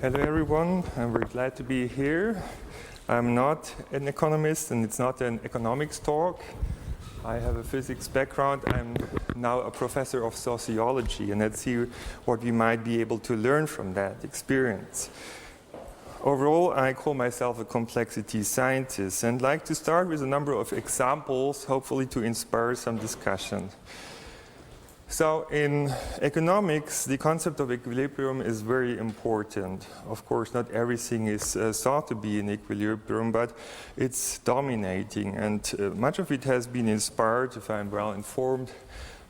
Hello everyone, I'm very glad to be here. I'm not an economist and it's not an economics talk. I have a physics background. I'm now a professor of sociology, and let's see what we might be able to learn from that experience. Overall, I call myself a complexity scientist and like to start with a number of examples, hopefully to inspire some discussion. So in economics, the concept of equilibrium is very important. Of course, not everything is thought to be in equilibrium, but it's dominating. And much of it has been inspired, if I'm well informed,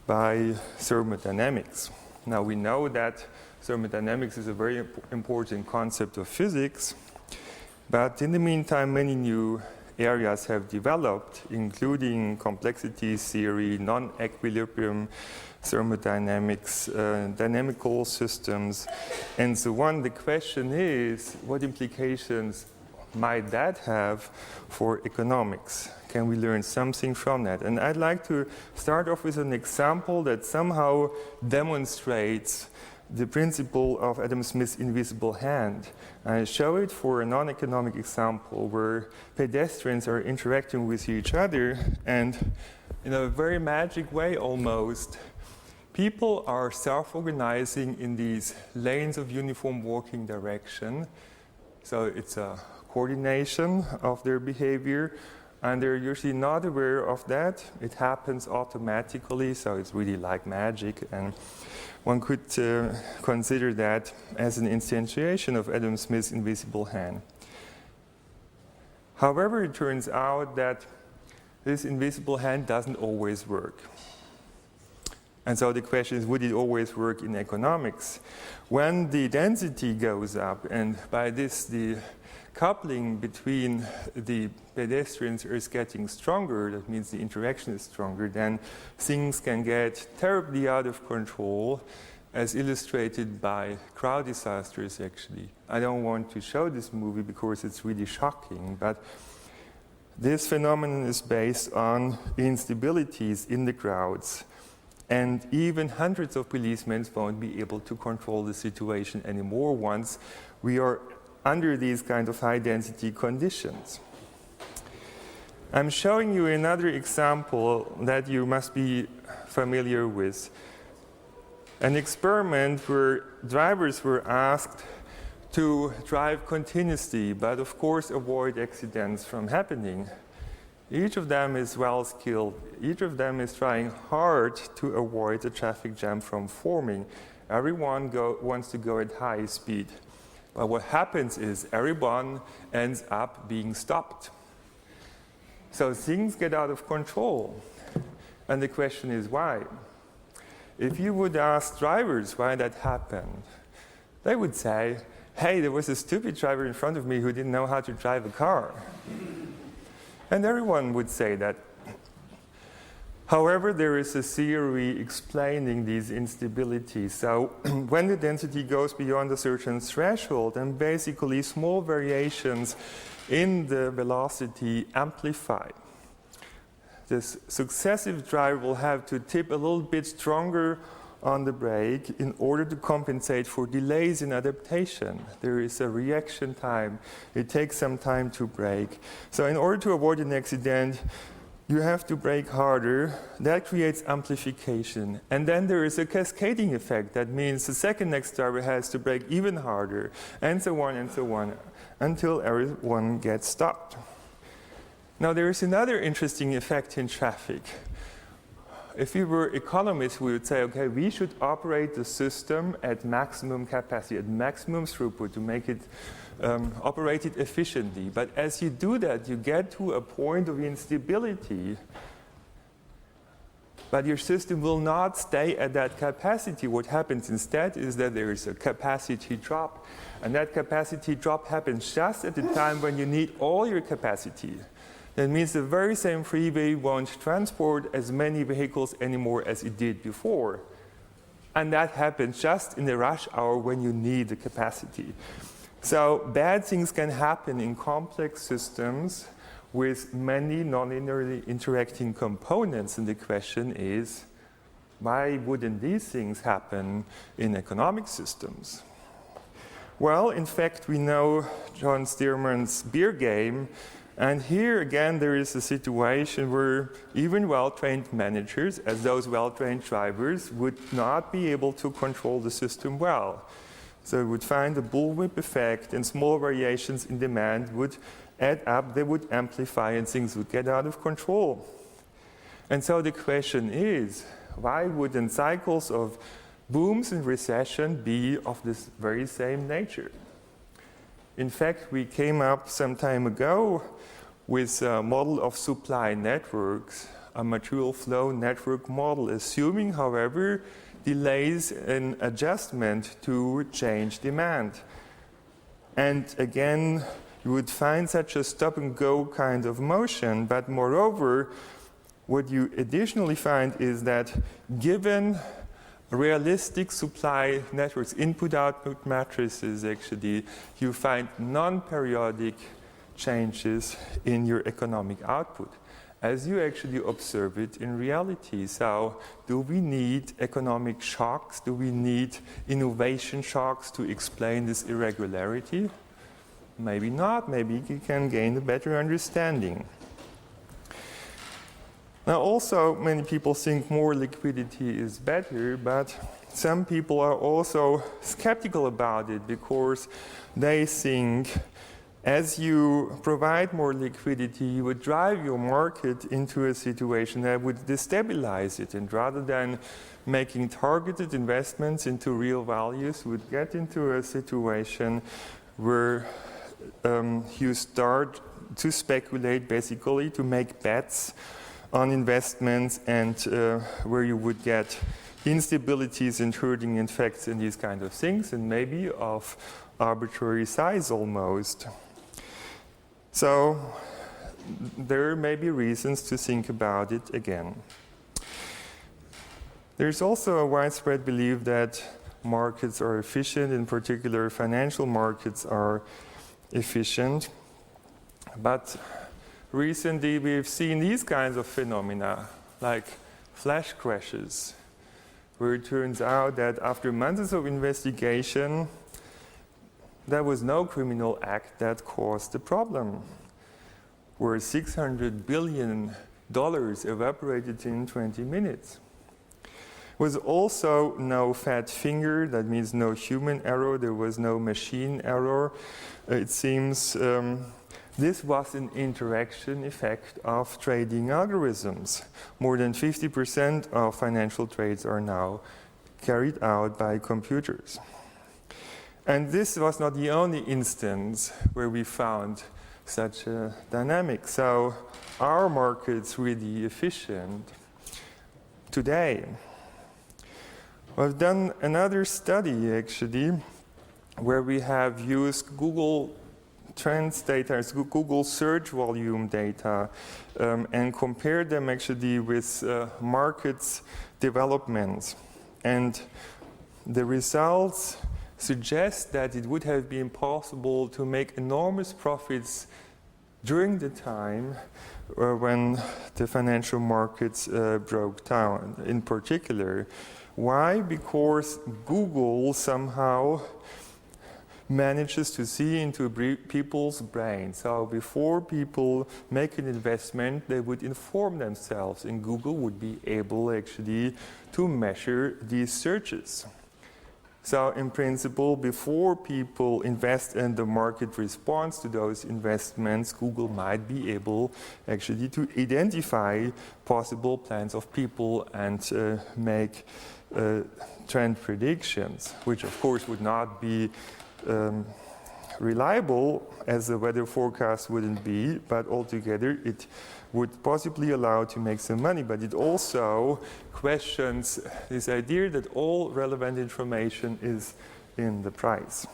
by thermodynamics. Now, we know that thermodynamics is a very important concept of physics, but in the meantime, many new areas have developed, including complexity theory, non-equilibrium thermodynamics, dynamical systems, and so on. The question is, what implications might that have for economics? Can we learn something from that? And I'd like to start off with an example that somehow demonstrates the principle of Adam Smith's invisible hand. I show it for a non-economic example where pedestrians are interacting with each other, and in a very magic way almost, people are self-organizing in these lanes of uniform walking direction. So it's a coordination of their behavior, and they're usually not aware of that. It happens automatically, so it's really like magic. And one could consider that as an instantiation of Adam Smith's invisible hand. However, it turns out that this invisible hand doesn't always work. And so the question is, would it always work in economics? When the density goes up, and by this the coupling between the pedestrians is getting stronger, that means the interaction is stronger, then things can get terribly out of control, as illustrated by crowd disasters actually. I don't want to show this movie because it's really shocking, but this phenomenon is based on instabilities in the crowds. And even hundreds of policemen won't be able to control the situation anymore once we are under these kind of high-density conditions. I'm showing you another example that you must be familiar with. An experiment where drivers were asked to drive continuously, but of course avoid accidents from happening. Each of them is well skilled. Each of them is trying hard to avoid a traffic jam from forming. Everyone wants to go at high speed. But what happens is everyone ends up being stopped. So things get out of control. And the question is why? If you would ask drivers why that happened, they would say, hey, there was a stupid driver in front of me who didn't know how to drive a car. And everyone would say that. However, there is a theory explaining these instabilities. So when the density goes beyond a certain threshold, then basically small variations in the velocity amplify. This successive driver will have to tip a little bit stronger on the brake in order to compensate for delays in adaptation. There is a reaction time. It takes some time to brake. So in order to avoid an accident, you have to brake harder. That creates amplification. And then there is a cascading effect. That means the second next driver has to brake even harder, and so on, until everyone gets stopped. Now there is another interesting effect in traffic. If we were economists, we would say, okay, we should operate the system at maximum capacity, at maximum throughput to make it operated efficiently. But as you do that, you get to a point of instability. But your system will not stay at that capacity. What happens instead is that there is a capacity drop. And that capacity drop happens just at the time when you need all your capacity. That means the very same freeway won't transport as many vehicles anymore as it did before. And that happens just in the rush hour when you need the capacity. So bad things can happen in complex systems with many non-linearly interacting components. And the question is, why wouldn't these things happen in economic systems? Well, in fact, we know John Stearman's beer game, and here again there is a situation where even well-trained managers, as those well-trained drivers, would not be able to control the system well. So we would find a bullwhip effect, and small variations in demand would add up, they would amplify, and things would get out of control. And so the question is, why wouldn't cycles of booms and recession be of this very same nature? In fact, we came up some time ago with a model of supply networks, a material flow network model, assuming, however, delays in adjustment to change demand. And again, you would find such a stop-and-go kind of motion, but moreover, what you additionally find is that given realistic supply networks, input-output matrices actually, you find non-periodic changes in your economic output, as you actually observe it in reality. So do we need economic shocks? Do we need innovation shocks to explain this irregularity? Maybe not. Maybe you can gain a better understanding. Now also, many people think more liquidity is better, but some people are also skeptical about it because they think as you provide more liquidity, you would drive your market into a situation that would destabilize it, and rather than making targeted investments into real values, would get into a situation where you start to speculate, basically, to make bets on investments, and where you would get instabilities and herding effects and these kind of things, and maybe of arbitrary size almost. So there may be reasons to think about it again. There's also a widespread belief that markets are efficient, in particular financial markets are efficient, but recently we've seen these kinds of phenomena, like flash crashes, where it turns out that after months of investigation, there was no criminal act that caused the problem, where $600 billion evaporated in 20 minutes. Was also no fat finger, that means no human error, there was no machine error. It seems this was an interaction effect of trading algorithms. More than 50% of financial trades are now carried out by computers. And this was not the only instance where we found such a dynamic. So are markets really efficient today? I've done another study actually where we have used Google Trends data, Google search volume data, and compared them actually with markets developments. And the results suggest that it would have been possible to make enormous profits during the time when the financial markets broke down in particular. Why? Because Google somehow manages to see into people's brains. So before people make an investment, they would inform themselves, and Google would be able actually to measure these searches. So in principle, before people invest and the market responds to those investments, Google might be able actually to identify possible plans of people and make trend predictions, which of course would not be reliable, as the weather forecast wouldn't be, but altogether it would possibly allow to make some money. But it also questions this idea that all relevant information is in the price.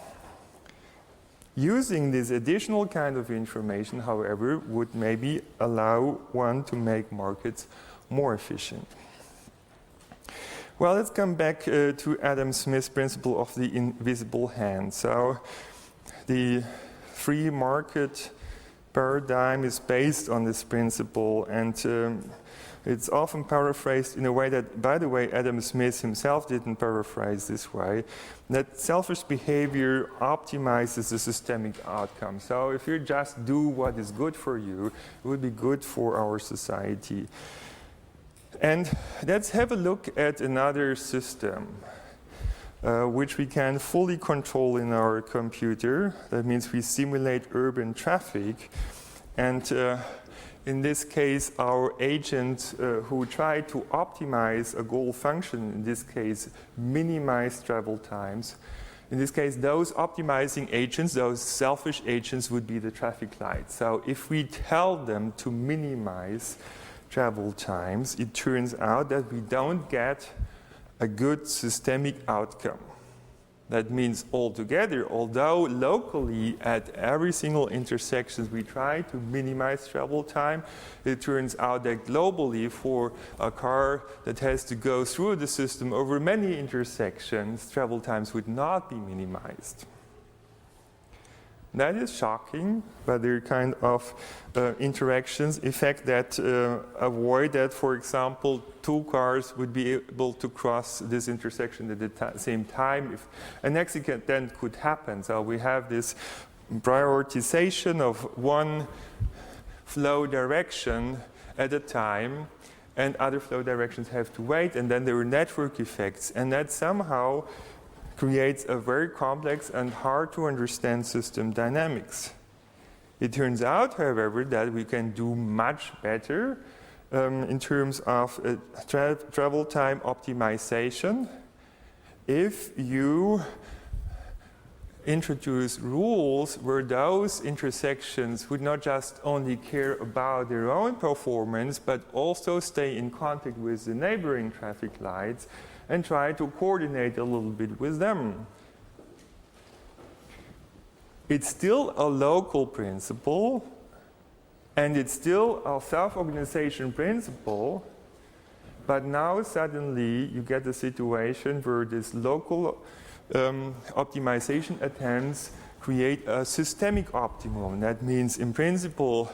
Using this additional kind of information, however, would maybe allow one to make markets more efficient. Well, let's come back to Adam Smith's principle of the invisible hand. So the free market paradigm is based on this principle, and It's often paraphrased in a way that, by the way, Adam Smith himself didn't paraphrase this way, that selfish behavior optimizes the systemic outcome. So if you just do what is good for you, it would be good for our society. And let's have a look at another system which we can fully control in our computer. That means we simulate urban traffic. And in this case, our agent who tried to optimize a goal function, in this case, minimize travel times. In this case, those optimizing agents, those selfish agents, would be the traffic lights. So if we tell them to minimize travel times, it turns out that we don't get a good systemic outcome. That means altogether, although locally at every single intersection we try to minimize travel time, it turns out that globally for a car that has to go through the system over many intersections, travel times would not be minimized. That is shocking, but there are kind of interactions, effect that avoid that, for example, two cars would be able to cross this intersection at the same time if an accident then could happen. So we have this prioritization of one flow direction at a time, and other flow directions have to wait, and then there are network effects, and that somehow creates a very complex and hard to understand system dynamics. It turns out, however, that we can do much better in terms of travel time optimization if you introduce rules where those intersections would not just only care about their own performance, but also stay in contact with the neighboring traffic lights and try to coordinate a little bit with them. It's still a local principle, and it's still a self-organization principle, but now suddenly you get a situation where this local optimization attempts create a systemic optimum. That means, in principle,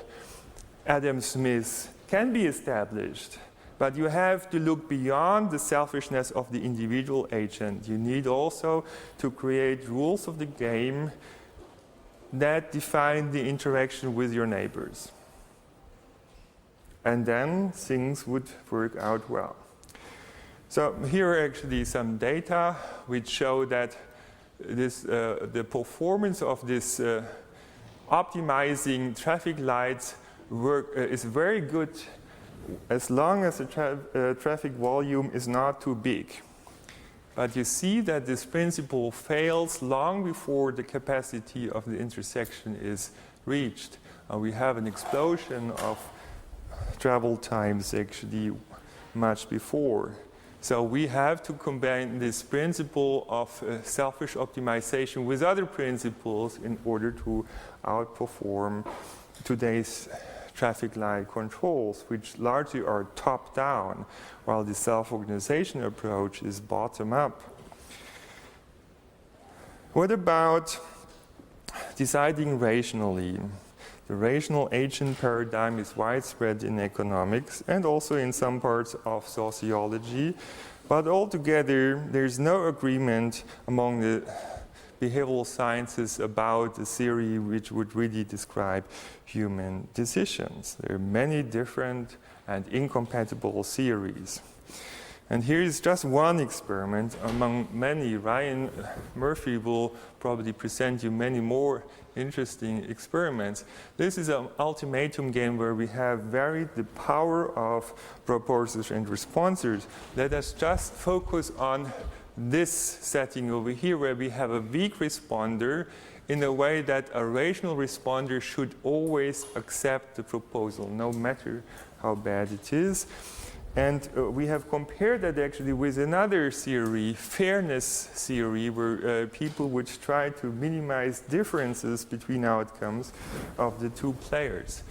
Adam Smith can be established, but you have to look beyond the selfishness of the individual agent. You need also to create rules of the game that define the interaction with your neighbors. And then things would work out well. So here are actually some data which show that the performance of this optimizing traffic lights is very good as long as the traffic volume is not too big. But you see that this principle fails long before the capacity of the intersection is reached. We have an explosion of travel times actually much before. So we have to combine this principle of selfish optimization with other principles in order to outperform today's traffic light controls, which largely are top-down, while the self-organization approach is bottom-up. What about deciding rationally? The rational agent paradigm is widespread in economics and also in some parts of sociology, but altogether there's no agreement among the behavioral sciences about a theory which would really describe human decisions. There are many different and incompatible theories. And here is just one experiment among many. Ryan Murphy will probably present you many more interesting experiments. This is an ultimatum game where we have varied the power of proposers and responders. Let us just focus on this setting over here where we have a weak responder in a way that a rational responder should always accept the proposal, no matter how bad it is. And we have compared that actually with another theory, fairness theory, where people would try to minimize differences between outcomes of the two players.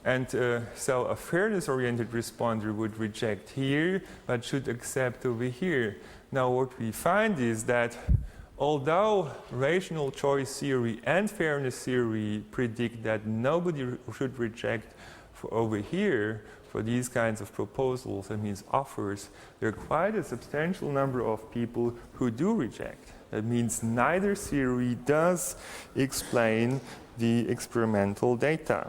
And so a fairness-oriented responder would reject here, but should accept over here. Now what we find is that although rational choice theory and fairness theory predict that nobody should reject over here, for these kinds of proposals, that means offers, there are quite a substantial number of people who do reject. That means neither theory does explain the experimental data.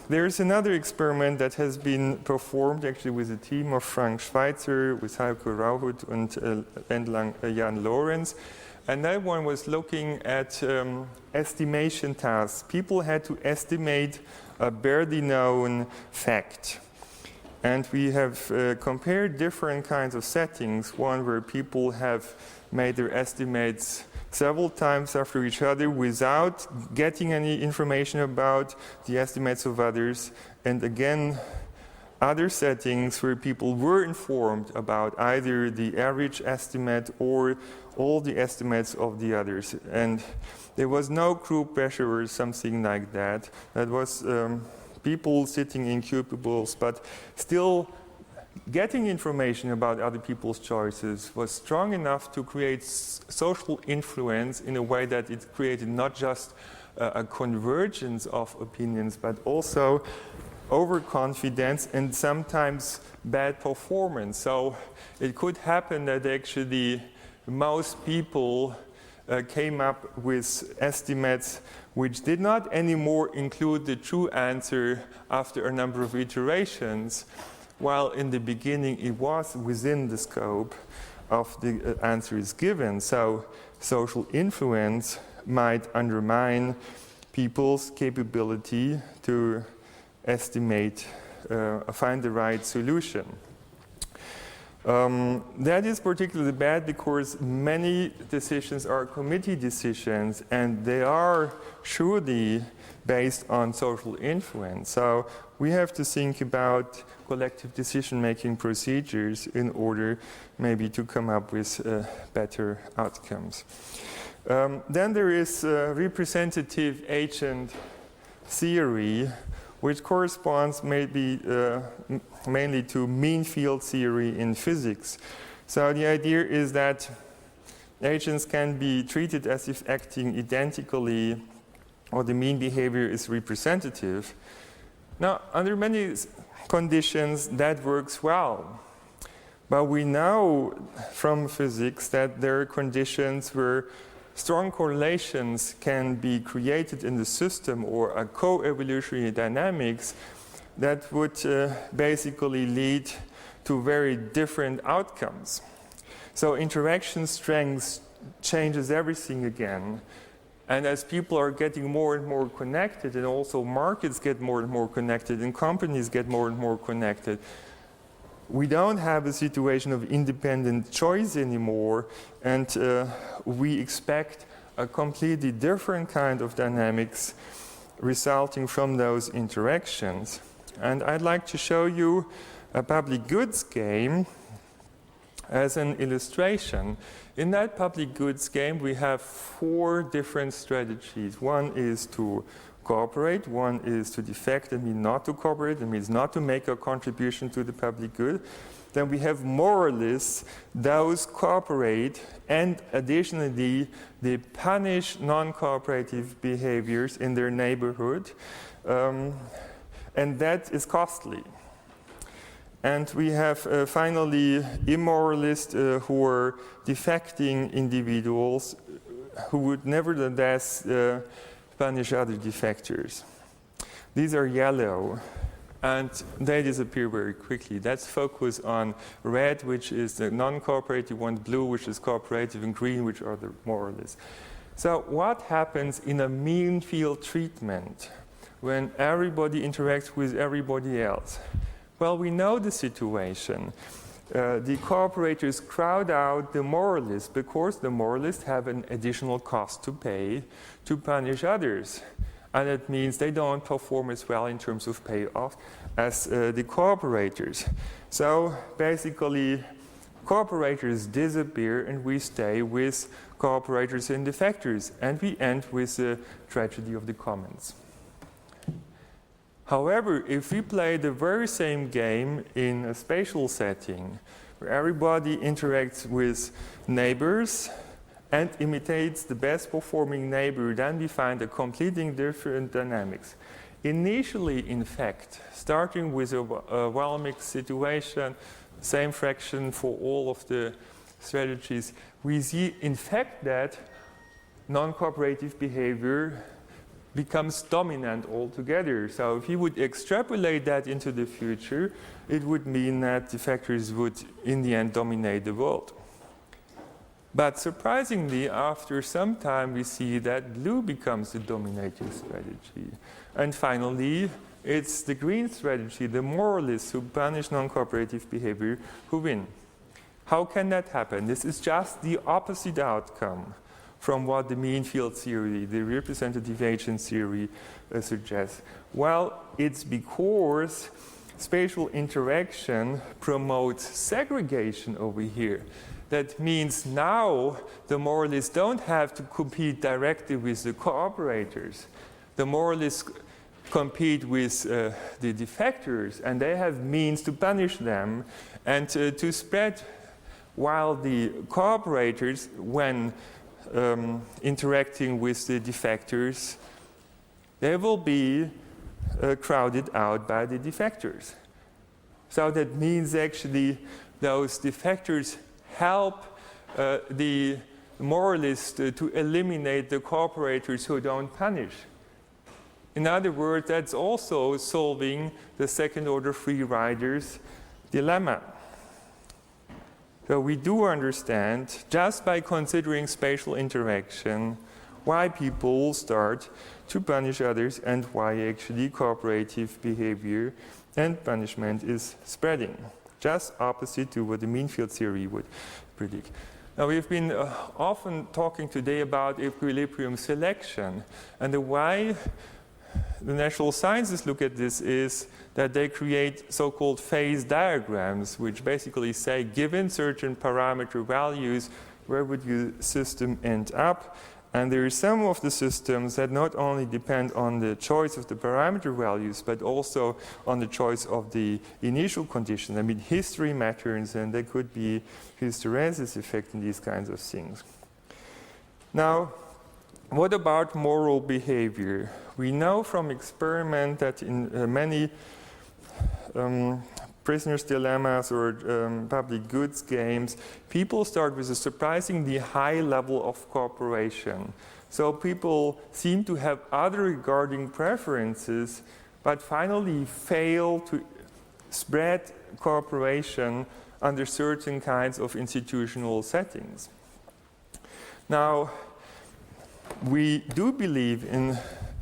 There's another experiment that has been performed actually with a team of Frank Schweitzer, with Heiko Rauhut and Jan Lorenz. And that one was looking at estimation tasks. People had to estimate a barely known fact. And we have compared different kinds of settings. One where people have made their estimates several times after each other without getting any information about the estimates of others. And again, other settings where people were informed about either the average estimate or all the estimates of the others. And there was no group pressure or something like that. That was people sitting in cubicles, but still getting information about other people's choices was strong enough to create social influence in a way that it created not just a convergence of opinions, but also overconfidence and sometimes bad performance. So it could happen that actually most people came up with estimates which did not anymore include the true answer after a number of iterations, while in the beginning it was within the scope of the answers given. So social influence might undermine people's capability to estimate, find the right solution. That is particularly bad because many decisions are committee decisions and they are surely based on social influence. So we have to think about collective decision-making procedures in order maybe to come up with better outcomes. Then there is representative agent theory, which corresponds maybe mainly to mean field theory in physics. So the idea is that agents can be treated as if acting identically, or the mean behavior is representative. Now, under many conditions, that works well. But we know from physics that there are conditions where strong correlations can be created in the system, or a co-evolutionary dynamics that would basically lead to very different outcomes. So interaction strength changes everything again. And as people are getting more and more connected, and also markets get more and more connected, and companies get more and more connected, we don't have a situation of independent choice anymore, and we expect a completely different kind of dynamics resulting from those interactions. And I'd like to show you a public goods game as an illustration. In that public goods game, we have 4 different strategies. One is to cooperate, one is to defect, and means not to cooperate, it means not to make a contribution to the public good. Then we have moralists, those cooperate, and additionally, they punish non-cooperative behaviors in their neighborhood, and that is costly. And we have finally immoralists who are defecting individuals who would nevertheless punish other defectors. These are yellow, and they disappear very quickly. Let's focus on red, which is the non-cooperative one, blue, which is cooperative, and green, which are the moralists. So what happens in a mean field treatment when everybody interacts with everybody else? Well, we know the situation. The cooperators crowd out the moralists because the moralists have an additional cost to pay to punish others. And it means they don't perform as well in terms of payoff as the cooperators. So basically, cooperators disappear and we stay with cooperators and defectors. And we end with the tragedy of the commons. However, if we play the very same game in a spatial setting, where everybody interacts with neighbors and imitates the best performing neighbor, then we find a completely different dynamics. initially, in fact, starting with a well-mixed situation, same fraction for all of the strategies, we see, in fact, that non-cooperative behavior becomes dominant altogether. So if you would extrapolate that into the future, it would mean that defectors would, in the end, dominate the world. But surprisingly, after some time, we see that blue becomes the dominating strategy. And finally, it's the green strategy, the moralists who punish non-cooperative behavior, who win. How can that happen? This is just the opposite outcome from what the mean field theory, the representative agent theory, suggests. Well, it's because spatial interaction promotes segregation over here. That means now the moralists don't have to compete directly with the cooperators. The moralists compete with the defectors, and they have means to punish them and to spread, while the cooperators, when interacting with the defectors, they will be crowded out by the defectors. So that means actually those defectors help the moralists to eliminate the cooperators who don't punish. In other words, that's also solving the second-order free riders dilemma. So we do understand, just by considering spatial interaction, why people start to punish others and why actually cooperative behavior and punishment is spreading. Just opposite to what the mean field theory would predict. Now, we've been often talking today about equilibrium selection, and the way the natural sciences look at this is that they create so-called phase diagrams, which basically say, given certain parameter values, where would your system end up? And there are some of the systems that not only depend on the choice of the parameter values, but also on the choice of the initial conditions. I mean, history matters, and there could be hysteresis effect in these kinds of things. Now, what about moral behavior? We know from experiment that in many prisoner's dilemmas or public goods games, people start with a surprisingly high level of cooperation. So people seem to have other regarding preferences, but finally fail to spread cooperation under certain kinds of institutional settings. Now, we do believe in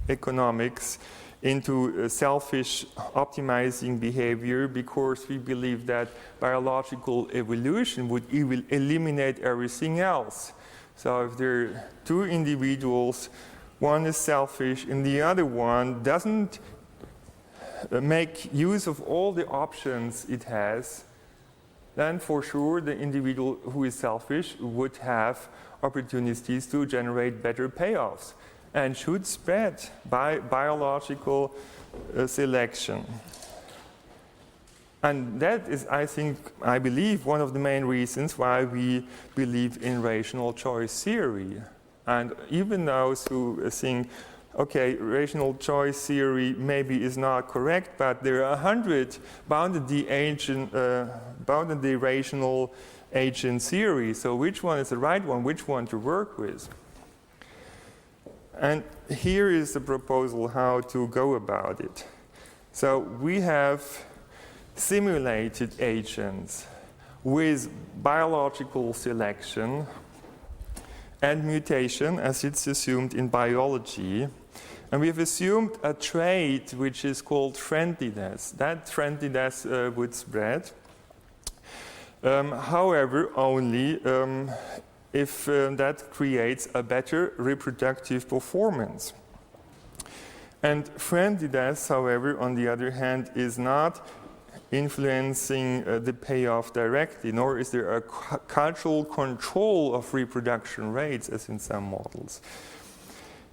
economics into selfish optimizing behavior because we believe that biological evolution would eliminate everything else. So if there are two individuals, one is selfish and the other one doesn't make use of all the options it has, then for sure the individual who is selfish would have opportunities to generate better payoffs and should spread by biological selection. And that is, I believe, one of the main reasons why we believe in rational choice theory. And even those who think, okay, rational choice theory maybe is not correct, but there are 100 boundedly rational agent theories. So which one is the right one? Which one to work with? And here is the proposal how to go about it. So we have simulated agents with biological selection and mutation, as it's assumed in biology. And we've assumed a trait which is called friendliness. That friendliness would spread. However, only if that creates a better reproductive performance. And friendliness, however, on the other hand, is not influencing the payoff directly, nor is there a cultural control of reproduction rates, as in some models.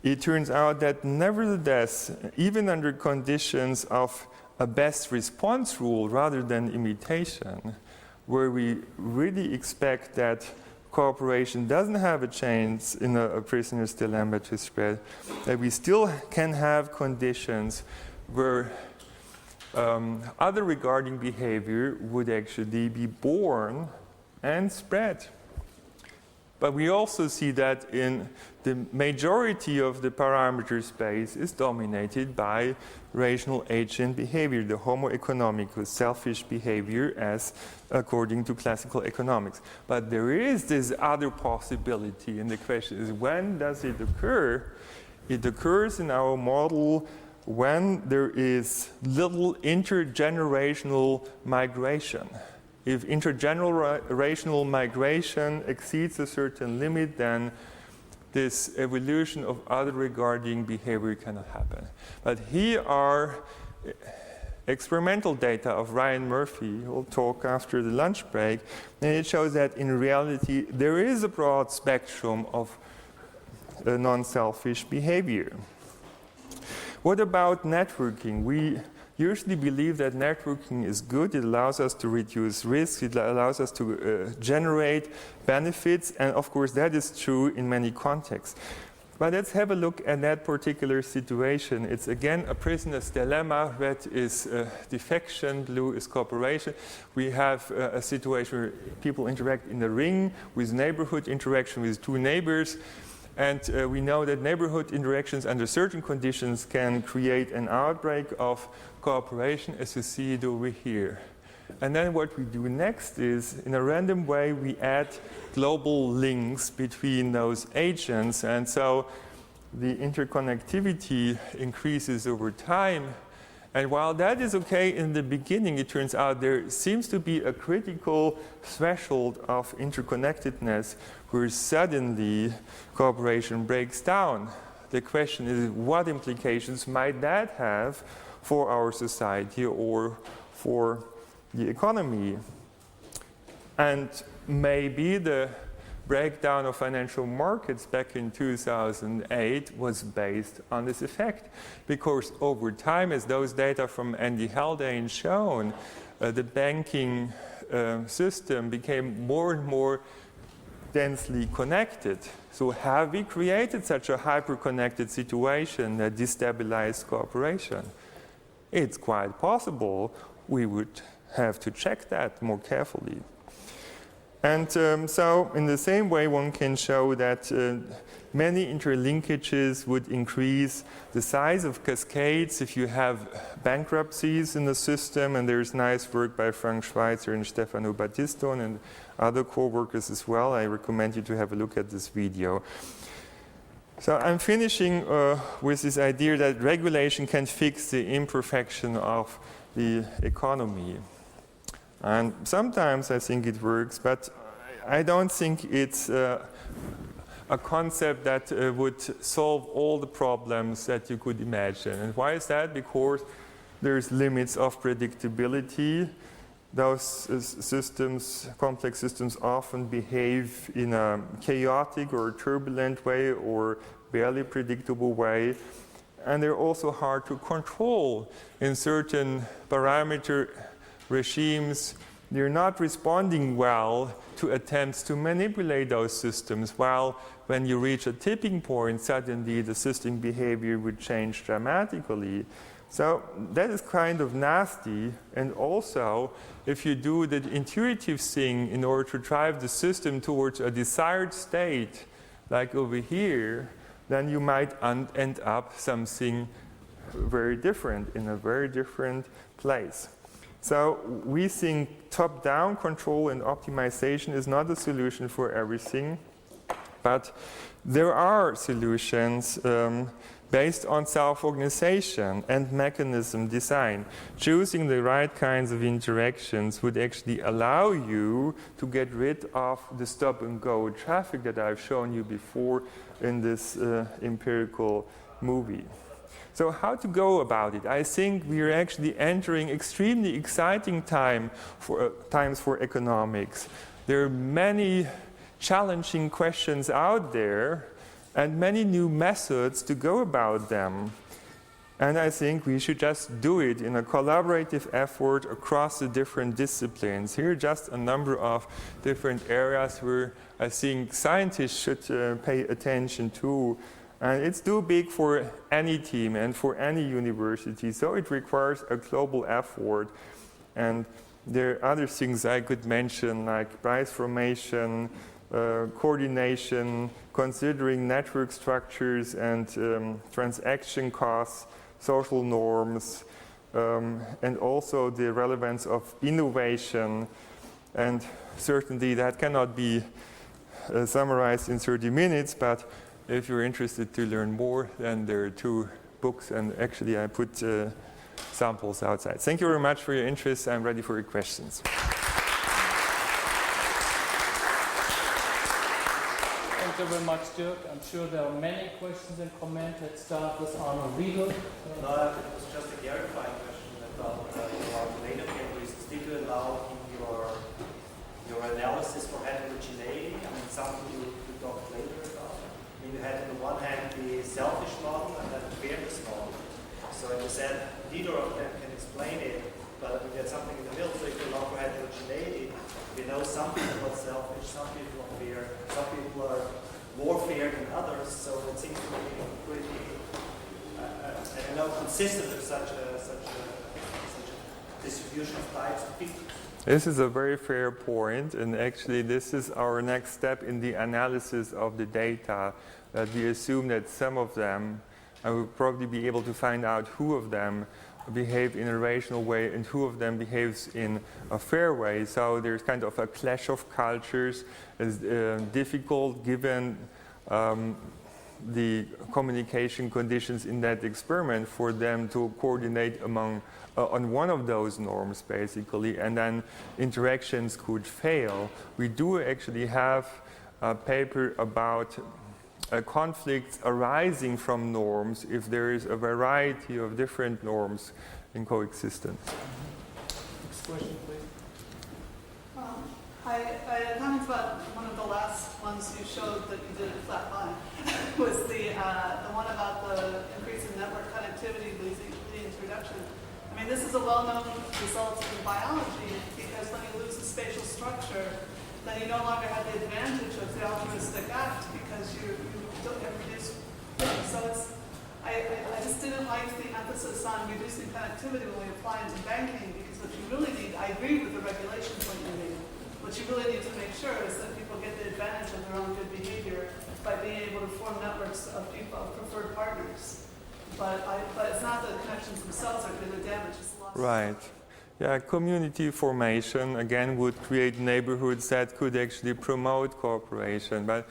It turns out that nevertheless, even under conditions of a best response rule rather than imitation, where we really expect that cooperation doesn't have a chance in a prisoner's dilemma to spread, that we still can have conditions where other regarding behavior would actually be born and spread. But we also see that in the majority of the parameter space is dominated by rational agent behavior, the homo economicus, selfish behavior as according to classical economics. But there is this other possibility, and the question is, when does it occur? It occurs in our model when there is little intergenerational migration. If intergenerational migration exceeds a certain limit, then this evolution of other regarding behavior cannot happen. But here are experimental data of Ryan Murphy, who will talk after the lunch break, and it shows that in reality there is a broad spectrum of non-selfish behavior. What about networking? We usually believe that networking is good. It allows us to reduce risk. It allows us to generate benefits. And of course, that is true in many contexts. But let's have a look at that particular situation. It's again a prisoner's dilemma. Red is defection, blue is cooperation. We have a situation where people interact in the ring with neighborhood interaction with two neighbors. And we know that neighborhood interactions under certain conditions can create an outbreak of cooperation, as you see it over here. And then what we do next is, in a random way, we add global links between those agents. And so the interconnectivity increases over time. And while that is okay in the beginning, it turns out there seems to be a critical threshold of interconnectedness where suddenly cooperation breaks down. The question is, what implications might that have for our society or for the economy? And maybe the breakdown of financial markets back in 2008 was based on this effect, because over time, as those data from Andy Haldane shown, the banking system became more and more densely connected. So have we created such a hyper-connected situation that destabilized cooperation? It's quite possible. We would have to check that more carefully. And so in the same way, one can show that many interlinkages would increase the size of cascades if you have bankruptcies in the system. And there's nice work by Frank Schweitzer and Stefano Battistone and other co-workers as well. I recommend you to have a look at this video. So I'm finishing with this idea that regulation can fix the imperfection of the economy. And sometimes I think it works, but I don't think it's a concept that would solve all the problems that you could imagine. And why is that? Because there's limits of predictability. Those systems, complex systems, often behave in a chaotic or turbulent way or barely predictable way. And they're also hard to control. In certain parameter regimes, they're not responding well to attempts to manipulate those systems, while when you reach a tipping point, suddenly the system behavior would change dramatically. So that is kind of nasty. And also, if you do the intuitive thing in order to drive the system towards a desired state, like over here, then you might end up something very different in a very different place. So we think top-down control and optimization is not a solution for everything, but there are solutions based on self-organization and mechanism design. Choosing the right kinds of interactions would actually allow you to get rid of the stop-and-go traffic that I've shown you before in this empirical movie. So how to go about it? I think we are actually entering extremely exciting times for economics. There are many challenging questions out there and many new methods to go about them. And I think we should just do it in a collaborative effort across the different disciplines. Here are just a number of different areas where I think scientists should pay attention to. And it's too big for any team and for any university, so it requires a global effort. And there are other things I could mention, like price formation, coordination, considering network structures and transaction costs, social norms, and also the relevance of innovation. And certainly that cannot be summarized in 30 minutes, but if you're interested to learn more, then there are 2 books, and actually I put samples outside. Thank you very much for your interest. I'm ready for your questions. Thank you very much, Dirk. I'm sure there are many questions and comments. Let's start with Arno Riegel. No, it was just a clarifying question about your later papers. Did you allow in your analysis for heterogeneity? I mean, something you talked later about. I mean, you had on the one hand the selfish model and then the fairness model. So you said neither of them can explain it, but we get something in the middle. So if you allow for heterogeneity, we know some people are selfish, some people are fair, some people are more fair than others. So it seems to be pretty, I don't know, consistent with such a distribution of types of people. This is a very fair point, and actually this is our next step in the analysis of the data, that we assume that some of them, and we'll probably be able to find out who of them behave in a rational way and who of them behaves in a fair way. So there's kind of a clash of cultures. It's difficult given the communication conditions in that experiment for them to coordinate among on one of those norms, basically, and then interactions could fail. We do actually have a paper about conflicts arising from norms if there is a variety of different norms in coexistence. Next question, please. I had comments about one of the last ones you showed that you did a flat line was the one about the increase in network connectivity leading to reduction. I mean, this is a well-known result in biology because when you lose the spatial structure, then you no longer have the advantage of the altruistic act because you don't have reduced. So I just didn't like the emphasis on reducing connectivity when we apply into banking, because what you really need, I agree with the regulation point you made, what you really need to make sure is that people get the advantage of their own good behavior by being able to form networks of people, of preferred partners. But it's not the connections themselves that do the damage, it's the loss. Right. Yeah, community formation, again, would create neighborhoods that could actually promote cooperation. But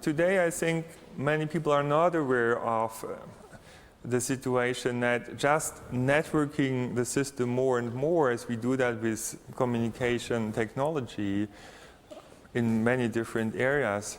today, I think many people are not aware of the situation that just networking the system more and more, as we do that with communication technology in many different areas,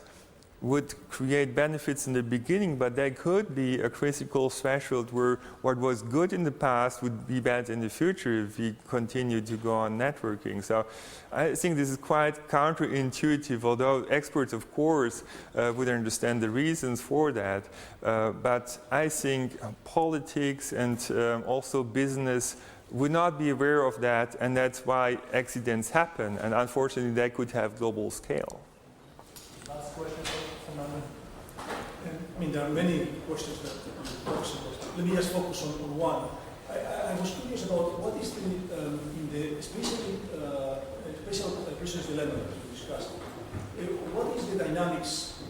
would create benefits in the beginning, but there could be a critical threshold where what was good in the past would be bad in the future if we continue to go on networking. So I think this is quite counterintuitive, although experts, of course, would understand the reasons for that. But I think politics and also business would not be aware of that, and that's why accidents happen. And unfortunately, they could have global scale. Last question. I mean, there are many questions that let me just focus on one. I was curious about what is in the special prisoners dilemma that we discussed. What is the dynamics,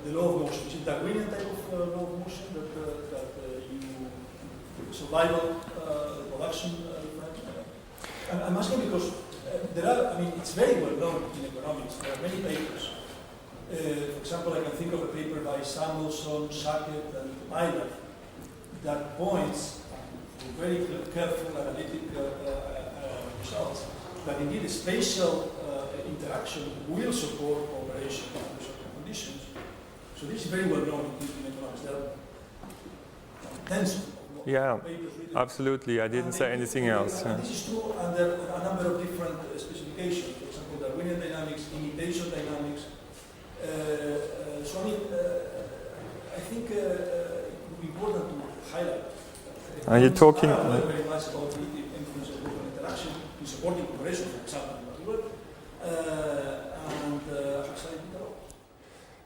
the law of motion? Is it Darwinian type of law of motion that you survival, production? I'm asking because there are. I mean, it's very well known in economics. There are many papers. For example, I can think of a paper by Samuelson, Sackett, and Myler that points to very careful analytic results that indeed spatial interaction will support cooperation under certain conditions. So this is very well known in economics. There are tens of papers written. Absolutely. I didn't say anything else. This is true under a number of different specifications. For example, Darwinian dynamics, imitation dynamics. So I mean, I think it would be important to highlight. Are you talking? Very much about the influence of local interaction in supporting cooperation, for example, in particular, and society at all.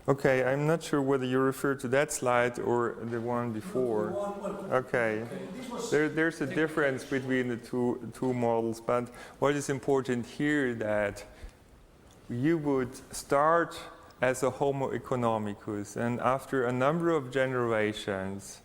Okay, I'm not sure whether you refer to that slide or the one before. Okay. There's a difference between the two models, but what is important here that you would start as a Homo economicus, and after a number of generations,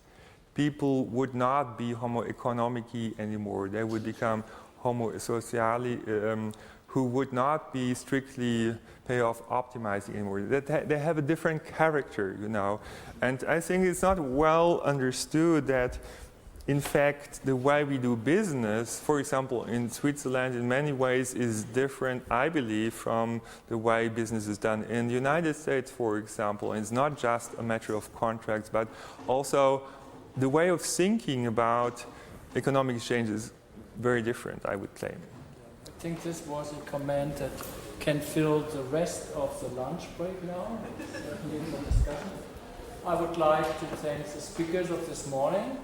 people would not be Homo economici anymore. They would become Homo sociali, who would not be strictly payoff optimizing anymore. They have a different character, you know. And I think it's not well understood that, in fact, the way we do business, for example, in Switzerland, in many ways is different, I believe, from the way business is done in the United States, for example. And it's not just a matter of contracts, but also the way of thinking about economic exchange is very different, I would claim. I think this was a comment that can fill the rest of the lunch break now, certainly for discussion. I would like to thank the speakers of this morning.